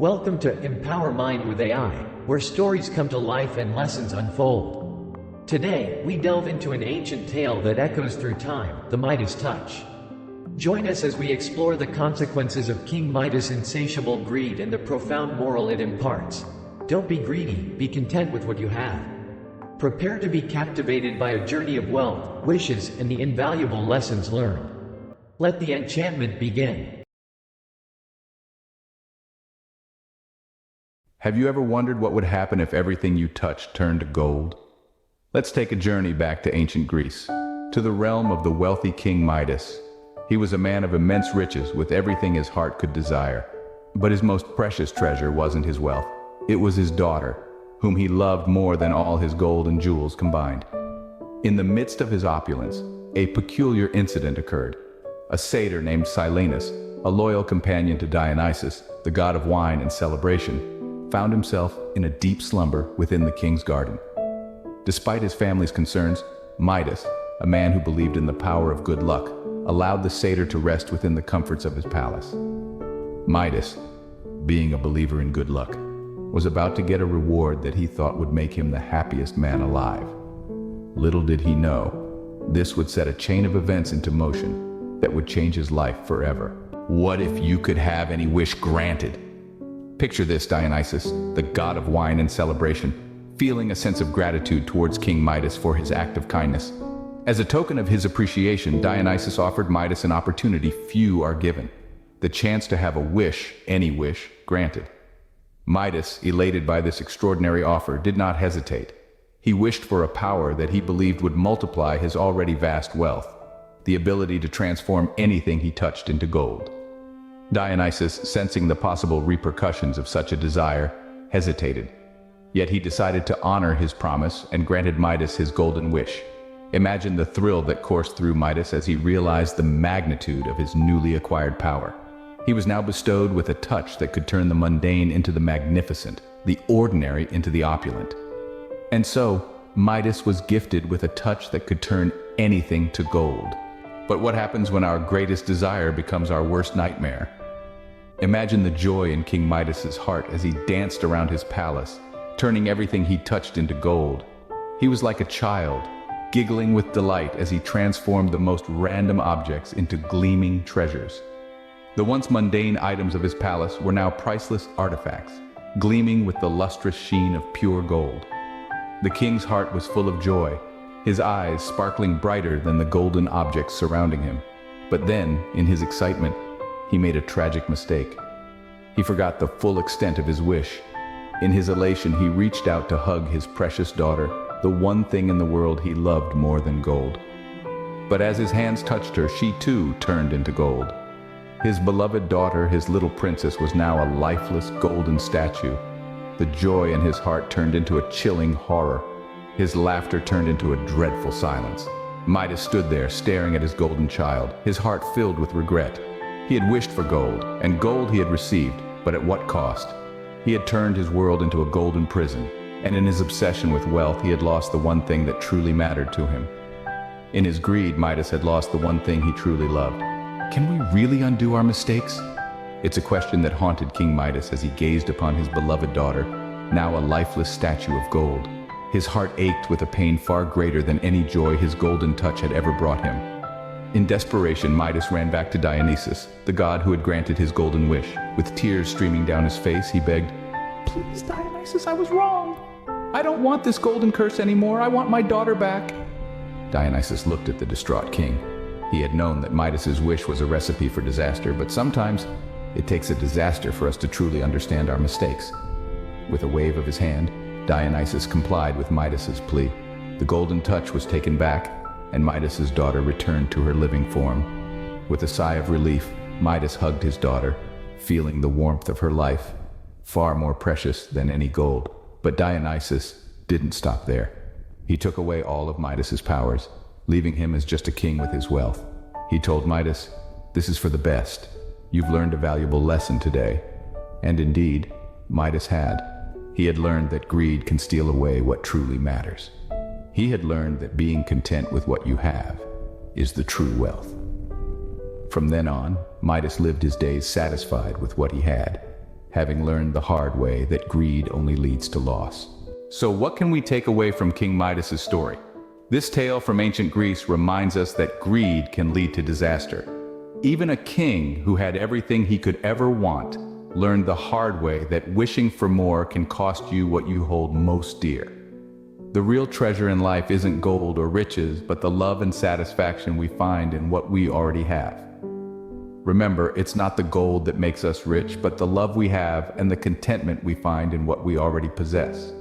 Welcome to Empower Mind with AI, where stories come to life and lessons unfold. Today, we delve into an ancient tale that echoes through time, the Midas touch. Join us as we explore the consequences of King Midas' insatiable greed and the profound moral it imparts. Don't be greedy, be content with what you have. Prepare to be captivated by a journey of wealth, wishes, and the invaluable lessons learned. Let the enchantment begin. Have you ever wondered what would happen if everything you touched turned to gold? Let's take a journey back to ancient Greece, to the realm of the wealthy King Midas. He was a man of immense riches with everything his heart could desire. But his most precious treasure wasn't his wealth. It was his daughter, whom he loved more than all his gold and jewels combined. In the midst of his opulence, a peculiar incident occurred. A satyr named Silenus, a loyal companion to Dionysus, the god of wine and celebration, found himself in a deep slumber within the king's garden. Despite his family's concerns, Midas, a man who believed in the power of good luck, allowed the satyr to rest within the comforts of his palace. Midas, being a believer in good luck, was about to get a reward that he thought would make him the happiest man alive. Little did he know, this would set a chain of events into motion that would change his life forever. What if you could have any wish granted? Picture this: Dionysus, the god of wine and celebration, feeling a sense of gratitude towards King Midas for his act of kindness. As a token of his appreciation, Dionysus offered Midas an opportunity few are given: the chance to have a wish, any wish, granted. Midas, elated by this extraordinary offer, did not hesitate. He wished for a power that he believed would multiply his already vast wealth, the ability to transform anything he touched into gold. Dionysus, sensing the possible repercussions of such a desire, hesitated. Yet he decided to honor his promise and granted Midas his golden wish. Imagine the thrill that coursed through Midas as he realized the magnitude of his newly acquired power. He was now bestowed with a touch that could turn the mundane into the magnificent, the ordinary into the opulent. And so, Midas was gifted with a touch that could turn anything to gold. But what happens when our greatest desire becomes our worst nightmare? Imagine the joy in King Midas's heart as he danced around his palace, turning everything he touched into gold. He was like a child, giggling with delight as he transformed the most random objects into gleaming treasures. The once mundane items of his palace were now priceless artifacts, gleaming with the lustrous sheen of pure gold. The king's heart was full of joy, his eyes sparkling brighter than the golden objects surrounding him. But then, in his excitement, he made a tragic mistake. He forgot the full extent of his wish. In his elation, he reached out to hug his precious daughter, the one thing in the world he loved more than gold. But as his hands touched her, she too turned into gold. His beloved daughter, his little princess, was now a lifeless golden statue. The joy in his heart turned into a chilling horror. His laughter turned into a dreadful silence. Midas stood there, staring at his golden child, his heart filled with regret. He had wished for gold, and gold he had received, but at what cost? He had turned his world into a golden prison, and in his obsession with wealth, he had lost the one thing that truly mattered to him. In his greed, Midas had lost the one thing he truly loved. Can we really undo our mistakes? It's a question that haunted King Midas as he gazed upon his beloved daughter, now a lifeless statue of gold. His heart ached with a pain far greater than any joy his golden touch had ever brought him. In desperation, Midas ran back to Dionysus, the god who had granted his golden wish. With tears streaming down his face, he begged, "Please, Dionysus, I was wrong. I don't want this golden curse anymore. I want my daughter back." Dionysus looked at the distraught king. He had known that Midas's wish was a recipe for disaster, but sometimes it takes a disaster for us to truly understand our mistakes. With a wave of his hand, Dionysus complied with Midas's plea. The golden touch was taken back, and Midas's daughter returned to her living form. With a sigh of relief, Midas hugged his daughter, feeling the warmth of her life, far more precious than any gold. But Dionysus didn't stop there. He took away all of Midas's powers, leaving him as just a king with his wealth. He told Midas, "This is for the best. You've learned a valuable lesson today." And indeed, Midas had. He had learned that greed can steal away what truly matters. He had learned that being content with what you have is the true wealth. From then on, Midas lived his days satisfied with what he had. having learned the hard way that greed only leads to loss. So what can we take away from King Midas's story? This tale from ancient Greece reminds us that greed can lead to disaster. Even a king who had everything he could ever want learned the hard way that wishing for more can cost you what you hold most dear. The real treasure in life isn't gold or riches, but the love and satisfaction we find in what we already have. Remember, it's not the gold that makes us rich, but the love we have and the contentment we find in what we already possess.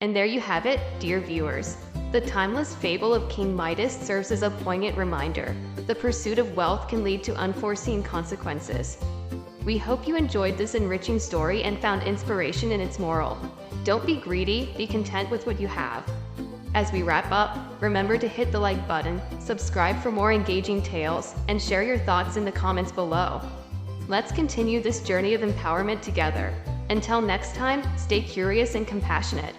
And there you have it, dear viewers. The timeless fable of King Midas serves as a poignant reminder. The pursuit of wealth can lead to unforeseen consequences. We hope you enjoyed this enriching story and found inspiration in its moral. Don't be greedy, be content with what you have. As we wrap up, remember to hit the like button, subscribe for more engaging tales, and share your thoughts in the comments below. Let's continue this journey of empowerment together. Until next time, stay curious and compassionate.